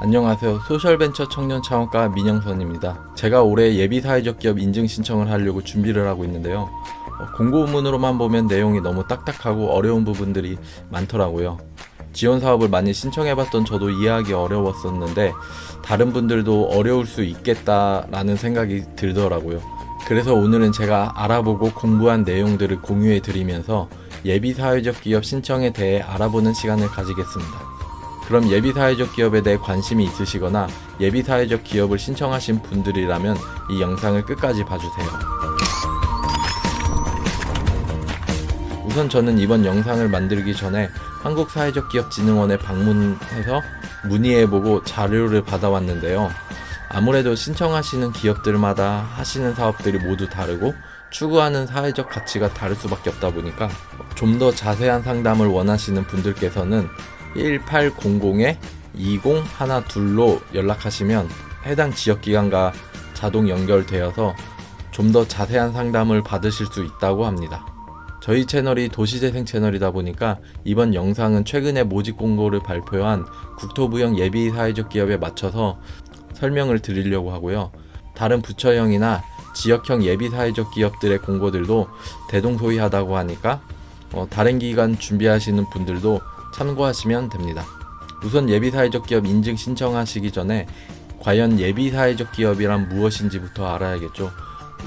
안녕하세요. 소셜벤처 청년창업가 민영선입니다. 제가 올해 예비사회적 기업 인증 신청을 하려고 준비를 하고 있는데요. 공고문으로만 보면 내용이 너무 딱딱하고 어려운 부분들이 많더라고요. 지원 사업을 많이 신청해봤던 저도 이해하기 어려웠었는데 다른 분들도 어려울 수 있겠다라는 생각이 들더라고요. 그래서 오늘은 제가 알아보고 공부한 내용들을 공유해 드리면서 예비사회적 기업 신청에 대해 알아보는 시간을 가지겠습니다. 그럼 예비사회적 기업에 대해 관심이 있으시거나 예비사회적 기업을 신청하신 분들이라면 이 영상을 끝까지 봐주세요. 우선 저는 이번 영상을 만들기 전에 한국사회적기업진흥원에 방문해서 문의해보고 자료를 받아왔는데요. 아무래도 신청하시는 기업들마다 하시는 사업들이 모두 다르고 추구하는 사회적 가치가 다를 수밖에 없다 보니까 좀 더 자세한 상담을 원하시는 분들께서는 1800-2012로 연락하시면 해당 지역기관과 자동 연결되어서 좀 더 자세한 상담을 받으실 수 있다고 합니다. 저희 채널이 도시재생 채널이다 보니까 이번 영상은 최근에 모집 공고를 발표한 국토부형 예비사회적 기업에 맞춰서 설명을 드리려고 하고요. 다른 부처형이나 지역형 예비사회적 기업들의 공고들도 대동소이하다고 하니까 다른 기관 준비하시는 분들도 참고하시면 됩니다. 우선 예비사회적 기업 인증 신청하시기 전에 과연 예비사회적 기업이란 무엇인지부터 알아야겠죠.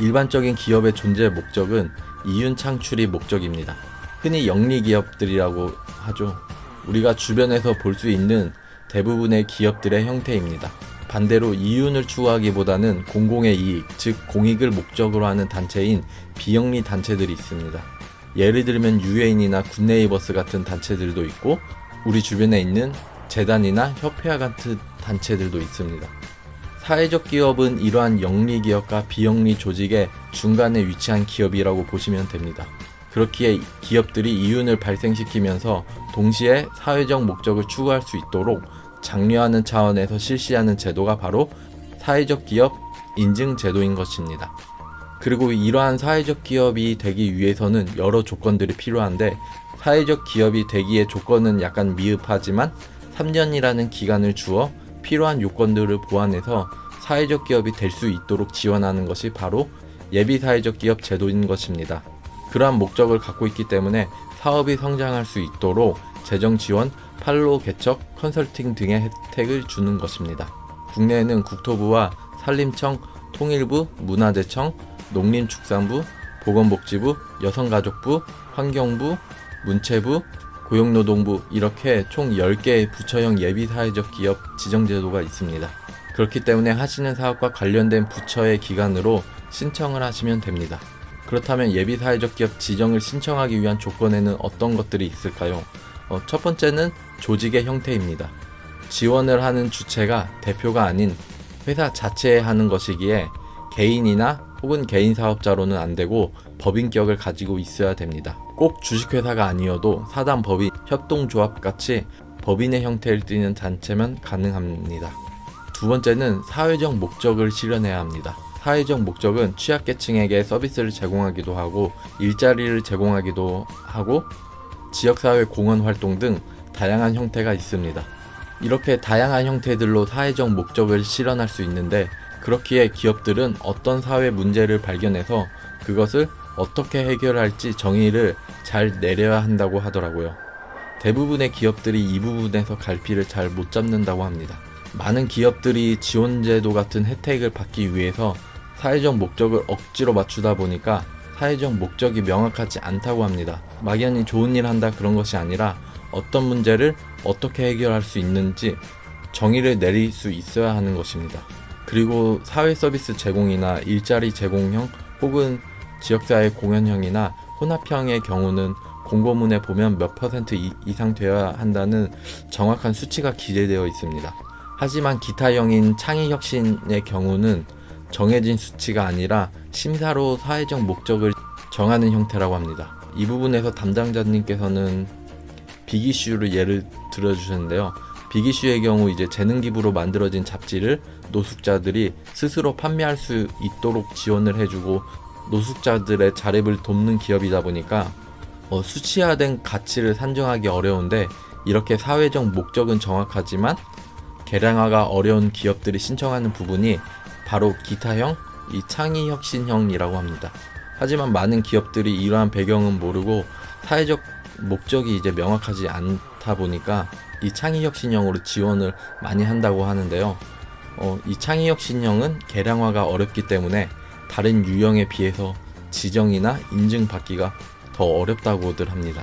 일반적인 기업의 존재 목적은 이윤 창출이 목적입니다. 흔히 영리기업들이라고 하죠. 우리가 주변에서 볼 수 있는 대부분의 기업들의 형태입니다. 반대로 이윤을 추구하기보다는 공공의 이익, 즉 공익을 목적으로 하는 단체인 비영리 단체들이 있습니다. 예를 들면 유해인이나 굿네이버스 같은 단체들도 있고 우리 주변에 있는 재단이나 협회와 같은 단체들도 있습니다. 사회적 기업은 이러한 영리기업과 비영리 조직의 중간에 위치한 기업이라고 보시면 됩니다. 그렇기에 기업들이 이윤을 발생시키면서 동시에 사회적 목적을 추구할 수 있도록 장려하는 차원에서 실시하는 제도가 바로 사회적 기업 인증 제도인 것입니다. 그리고 이러한 사회적 기업이 되기 위해서는 여러 조건들이 필요한데 사회적 기업이 되기의 조건은 약간 미흡하지만 3년이라는 기간을 주어 필요한 요건들을 보완해서 사회적 기업이 될 수 있도록 지원하는 것이 바로 예비사회적 기업 제도인 것입니다. 그러한 목적을 갖고 있기 때문에 사업이 성장할 수 있도록 재정 지원, 판로 개척, 컨설팅 등의 혜택을 주는 것입니다. 국내에는 국토부와 산림청, 통일부, 문화재청, 농림축산부, 보건복지부, 여성가족부, 환경부, 문체부, 고용노동부 이렇게 총 10개의 부처형 예비사회적 기업 지정제도가 있습니다. 그렇기 때문에 하시는 사업과 관련된 부처의 기관으로 신청을 하시면 됩니다. 그렇다면 예비사회적 기업 지정을 신청하기 위한 조건에는 어떤 것들이 있을까요? 첫 번째는 조직의 형태입니다. 지원을 하는 주체가 대표가 아닌 회사 자체에 하는 것이기에 개인이나 혹은 개인 사업자로는 안 되고 법인격을 가지고 있어야 됩니다. 꼭 주식회사가 아니어도 사단 법인, 협동조합 같이 법인의 형태를 띠는 단체면 가능합니다. 두 번째는 사회적 목적을 실현해야 합니다. 사회적 목적은 취약계층에게 서비스를 제공하기도 하고 일자리를 제공하기도 하고 지역사회 공헌 활동 등 다양한 형태가 있습니다. 이렇게 다양한 형태들로 사회적 목적을 실현할 수 있는데 그렇기에 기업들은 어떤 사회 문제를 발견해서 그것을 어떻게 해결할지 정의를 잘 내려야 한다고 하더라고요. 대부분의 기업들이 이 부분에서 갈피를 잘 못 잡는다고 합니다. 많은 기업들이 지원제도 같은 혜택을 받기 위해서 사회적 목적을 억지로 맞추다 보니까 사회적 목적이 명확하지 않다고 합니다. 막연히 좋은 일 한다 그런 것이 아니라 어떤 문제를 어떻게 해결할 수 있는지 정의를 내릴 수 있어야 하는 것입니다. 그리고 사회 서비스 제공이나 일자리 제공형 혹은 지역사회 공헌형이나 혼합형의 경우는 공고문에 보면 몇 퍼센트 이상 되어야 한다는 정확한 수치가 기재되어 있습니다. 하지만 기타형인 창의혁신의 경우는 정해진 수치가 아니라 심사로 사회적 목적을 정하는 형태라고 합니다. 이 부분에서 담당자님께서는 빅이슈를 예를 들어주셨는데요. 빅이슈의 경우 이제 재능기부로 만들어진 잡지를 노숙자들이 스스로 판매할 수 있도록 지원을 해주고 노숙자들의 자립을 돕는 기업이다 보니까 수치화된 가치를 산정하기 어려운데 이렇게 사회적 목적은 정확하지만 개량화가 어려운 기업들이 신청하는 부분이 바로 기타형, 이 창의혁신형이라고 합니다. 하지만 많은 기업들이 이러한 배경은 모르고 사회적 목적이 이제 명확하지 않다 보니까 이 창의혁신형으로 지원을 많이 한다고 하는데요. 이 창의혁신형은 개량화가 어렵기 때문에 다른 유형에 비해서 지정이나 인증받기가 더 어렵다고들 합니다.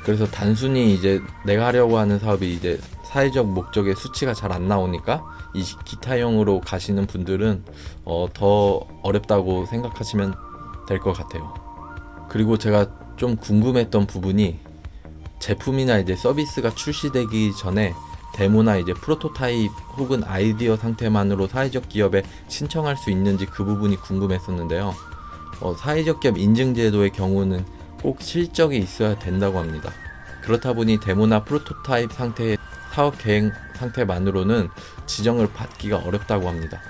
그래서 단순히 이제 내가 하려고 하는 사업이 이제 사회적 목적의 수치가 잘 안 나오니까 이 기타형으로 가시는 분들은 더 어렵다고 생각하시면 될 것 같아요. 그리고 제가 좀 궁금했던 부분이 제품이나 이제 서비스가 출시되기 전에 데모나 이제 프로토타입 혹은 아이디어 상태만으로 사회적 기업에 신청할 수 있는지 그 부분이 궁금했었는데요. 사회적 기업 인증제도의 경우는 꼭 실적이 있어야 된다고 합니다. 그렇다 보니 데모나 프로토타입 상태의 사업 계획 상태만으로는 지정을 받기가 어렵다고 합니다.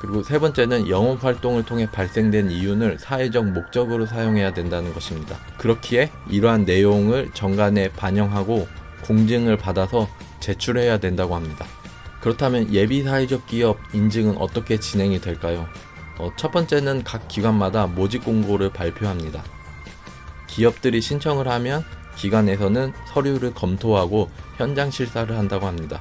그리고 세 번째는 영업 활동을 통해 발생된 이윤을 사회적 목적으로 사용해야 된다는 것입니다. 그렇기에 이러한 내용을 정관에 반영하고 공증을 받아서 제출해야 된다고 합니다. 그렇다면 예비 사회적 기업 인증은 어떻게 진행이 될까요? 첫 번째는 각 기관마다 모집 공고를 발표합니다. 기업들이 신청을 하면 기관에서는 서류를 검토하고 현장 실사를 한다고 합니다.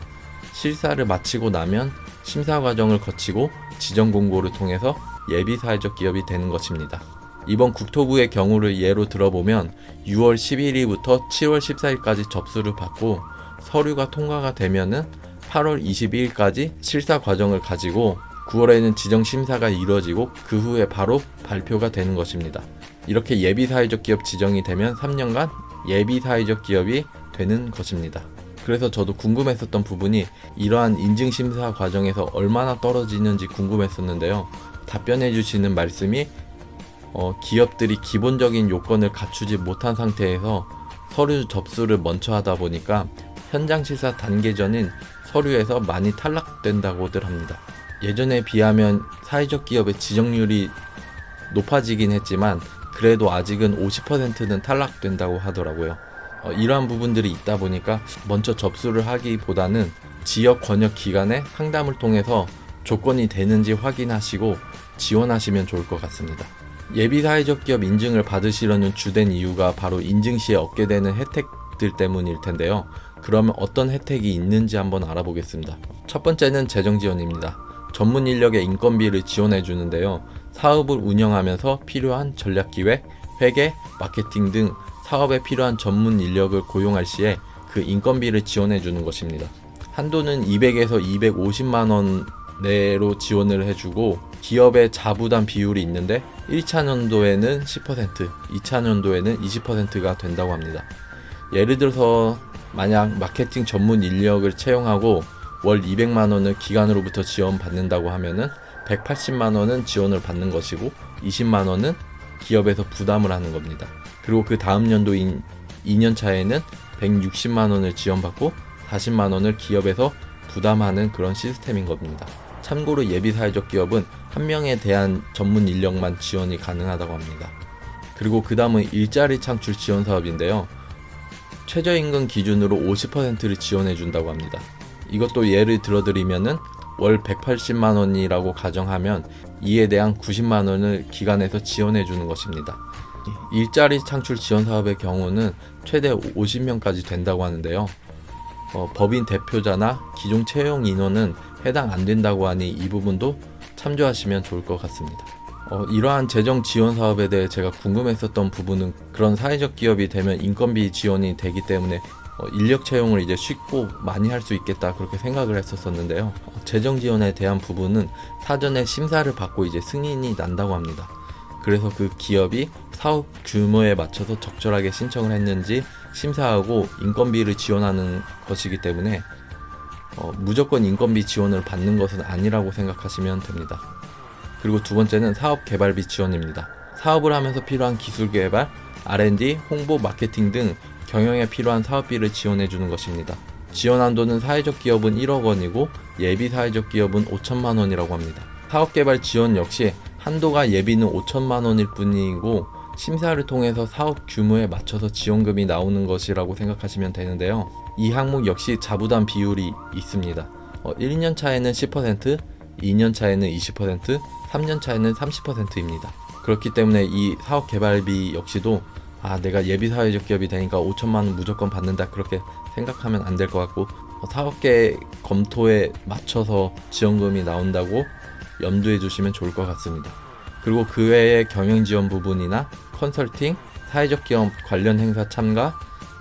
실사를 마치고 나면 심사 과정을 거치고 지정 공고를 통해서 예비 사회적 기업이 되는 것입니다. 이번 국토부의 경우를 예로 들어보면 6월 11일부터 7월 14일까지 접수를 받고 서류가 통과가 되면은 8월 22일까지 실사 과정을 가지고 9월에는 지정 심사가 이루어지고 그 후에 바로 발표가 되는 것입니다. 이렇게 예비 사회적 기업 지정이 되면 3년간 예비 사회적 기업이 되는 것입니다. 그래서 저도 궁금했었던 부분이 이러한 인증 심사 과정에서 얼마나 떨어지는지 궁금했었는데요. 답변해 주시는 말씀이 기업들이 기본적인 요건을 갖추지 못한 상태에서 서류 접수를 먼저 하다 보니까 현장 실사 단계 전인 서류에서 많이 탈락된다고들 합니다. 예전에 비하면 사회적 기업의 지정률이 높아지긴 했지만 그래도 아직은 50%는 탈락된다고 하더라고요. 이러한 부분들이 있다 보니까 먼저 접수를 하기보다는 지역 권역 기관의 상담을 통해서 조건이 되는지 확인하시고 지원하시면 좋을 것 같습니다. 예비 사회적 기업 인증을 받으시려는 주된 이유가 바로 인증 시에 얻게 되는 혜택들 때문일 텐데요. 그러면 어떤 혜택이 있는지 한번 알아보겠습니다. 첫 번째는 재정 지원입니다. 전문 인력의 인건비를 지원해 주는데요. 사업을 운영하면서 필요한 전략 기획, 회계, 마케팅 등 사업에 필요한 전문 인력을 고용할 시에 그 인건비를 지원해 주는 것입니다. 한도는 200에서 250만 원 내로 지원을 해주고 기업의 자부담 비율이 있는데 1차 년도에는 10%, 2차 년도에는 20%가 된다고 합니다. 예를 들어서 만약 마케팅 전문 인력을 채용하고 월 200만 원을 기관으로부터 지원받는다고 하면은 180만 원은 지원을 받는 것이고 20만 원은 기업에서 부담을 하는 겁니다. 그리고 그 다음 연도인 2년 차에는 160만 원을 지원받고 40만 원을 기업에서 부담하는 그런 시스템인 겁니다. 참고로 예비 사회적 기업은 한 명에 대한 전문 인력만 지원이 가능하다고 합니다. 그리고 그 다음은 일자리 창출 지원 사업인데요. 최저임금 기준으로 50%를 지원해 준다고 합니다. 이것도 예를 들어드리면은 월 180만 원이라고 가정하면 이에 대한 90만 원을 기관에서 지원해 주는 것입니다. 일자리 창출 지원 사업의 경우는 최대 50명까지 된다고 하는데요. 법인 대표자나 기존 채용 인원은 해당 안 된다고 하니 이 부분도 참조하시면 좋을 것 같습니다. 이러한 재정 지원 사업에 대해 제가 궁금했었던 부분은 그런 사회적 기업이 되면 인건비 지원이 되기 때문에 인력 채용을 이제 쉽고 많이 할 수 있겠다 그렇게 생각을 했었는데요. 재정 지원에 대한 부분은 사전에 심사를 받고 이제 승인이 난다고 합니다. 그래서 그 기업이 사업 규모에 맞춰서 적절하게 신청을 했는지 심사하고 인건비를 지원하는 것이기 때문에 무조건 인건비 지원을 받는 것은 아니라고 생각하시면 됩니다. 그리고 두 번째는 사업 개발비 지원입니다. 사업을 하면서 필요한 기술 개발, R&D, 홍보, 마케팅 등 경영에 필요한 사업비를 지원해 주는 것입니다. 지원 한도는 사회적 기업은 1억 원이고 예비 사회적 기업은 5천만 원이라고 합니다. 사업 개발 지원 역시 한도가 예비는 5천만 원일 뿐이고 심사를 통해서 사업 규모에 맞춰서 지원금이 나오는 것이라고 생각하시면 되는데요. 이 항목 역시 자부담 비율이 있습니다. 1년 차에는 10%, 2년 차에는 20%, 3년 차에는 30%입니다. 그렇기 때문에 이 사업 개발비 역시도 내가 예비 사회적 기업이 되니까 5천만 원 무조건 받는다 그렇게 생각하면 안 될 것 같고, 사업계 검토에 맞춰서 지원금이 나온다고 염두에 두시면 좋을 것 같습니다. 그리고 그 외에 경영 지원 부분이나 컨설팅, 사회적 기업 관련 행사 참가,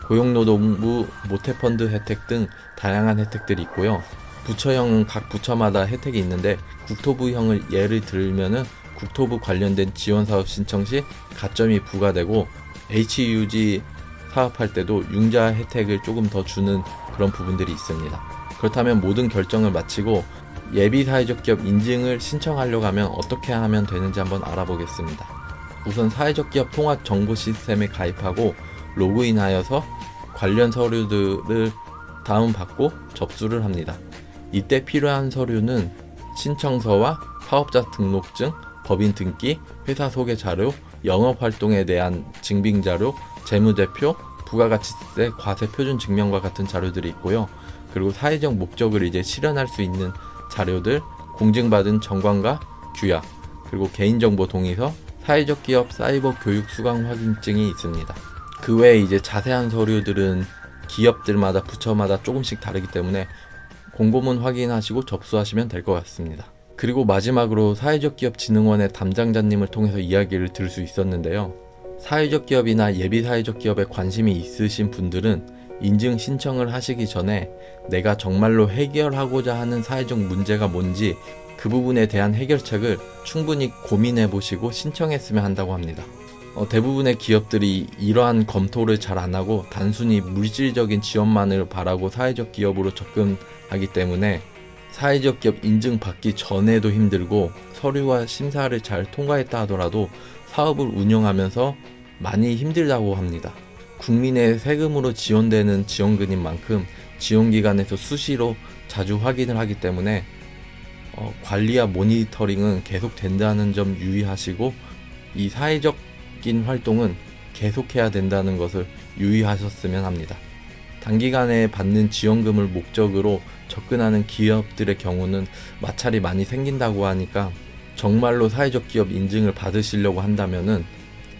고용노동부 모태펀드 혜택 등 다양한 혜택들이 있고요. 부처형은 각 부처마다 혜택이 있는데, 국토부형을 예를 들면은 국토부 관련된 지원사업 신청 시 가점이 부과되고, HUG 사업할 때도 융자 혜택을 조금 더 주는 그런 부분들이 있습니다. 그렇다면 모든 결정을 마치고 예비 사회적 기업 인증을 신청하려고 하면 어떻게 하면 되는지 한번 알아보겠습니다. 우선 사회적 기업 통합 정보 시스템에 가입하고 로그인하여서 관련 서류들을 다운받고 접수를 합니다. 이때 필요한 서류는 신청서와 사업자 등록증, 법인 등기, 회사 소개 자료, 영업 활동에 대한 증빙 자료, 재무제표, 부가가치세 과세 표준 증명과 같은 자료들이 있고요. 그리고 사회적 목적을 이제 실현할 수 있는 자료들, 공증받은 정관과 규약, 그리고 개인정보 동의서, 사회적 기업 사이버 교육 수강 확인증이 있습니다. 그 외에 이제 자세한 서류들은 기업들마다 부처마다 조금씩 다르기 때문에 공고문 확인하시고 접수하시면 될 것 같습니다. 그리고 마지막으로 사회적 기업 진흥원의 담당자님을 통해서 이야기를 들을 수 있었는데요. 사회적 기업이나 예비 사회적 기업에 관심이 있으신 분들은 인증 신청을 하시기 전에 내가 정말로 해결하고자 하는 사회적 문제가 뭔지 그 부분에 대한 해결책을 충분히 고민해 보시고 신청했으면 한다고 합니다. 대부분의 기업들이 이러한 검토를 잘 안 하고 단순히 물질적인 지원만을 바라고 사회적 기업으로 접근하기 때문에 사회적 기업 인증 받기 전에도 힘들고, 서류와 심사를 잘 통과했다 하더라도 사업을 운영하면서 많이 힘들다고 합니다. 국민의 세금으로 지원되는 지원금인 만큼 지원기관에서 수시로 자주 확인을 하기 때문에 관리와 모니터링은 계속 된다는 점 유의하시고, 이 사회적인 활동은 계속해야 된다는 것을 유의하셨으면 합니다. 단기간에 받는 지원금을 목적으로 접근하는 기업들의 경우는 마찰이 많이 생긴다고 하니까, 정말로 사회적 기업 인증을 받으시려고 한다면은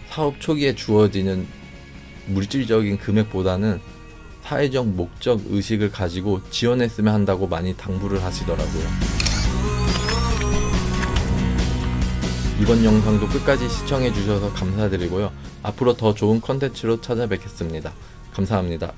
사업 초기에 주어지는 물질적인 금액보다는 사회적 목적 의식을 가지고 지원했으면 한다고 많이 당부를 하시더라고요. 이번 영상도 끝까지 시청해 주셔서 감사드리고요. 앞으로 더 좋은 컨텐츠로 찾아뵙겠습니다. 감사합니다.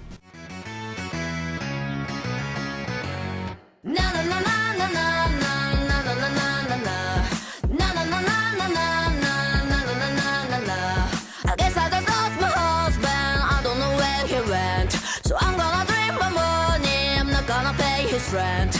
I guess I just lost my husband. I don't know where he went. So I'm gonna drink my money. I'm not gonna pay his rent.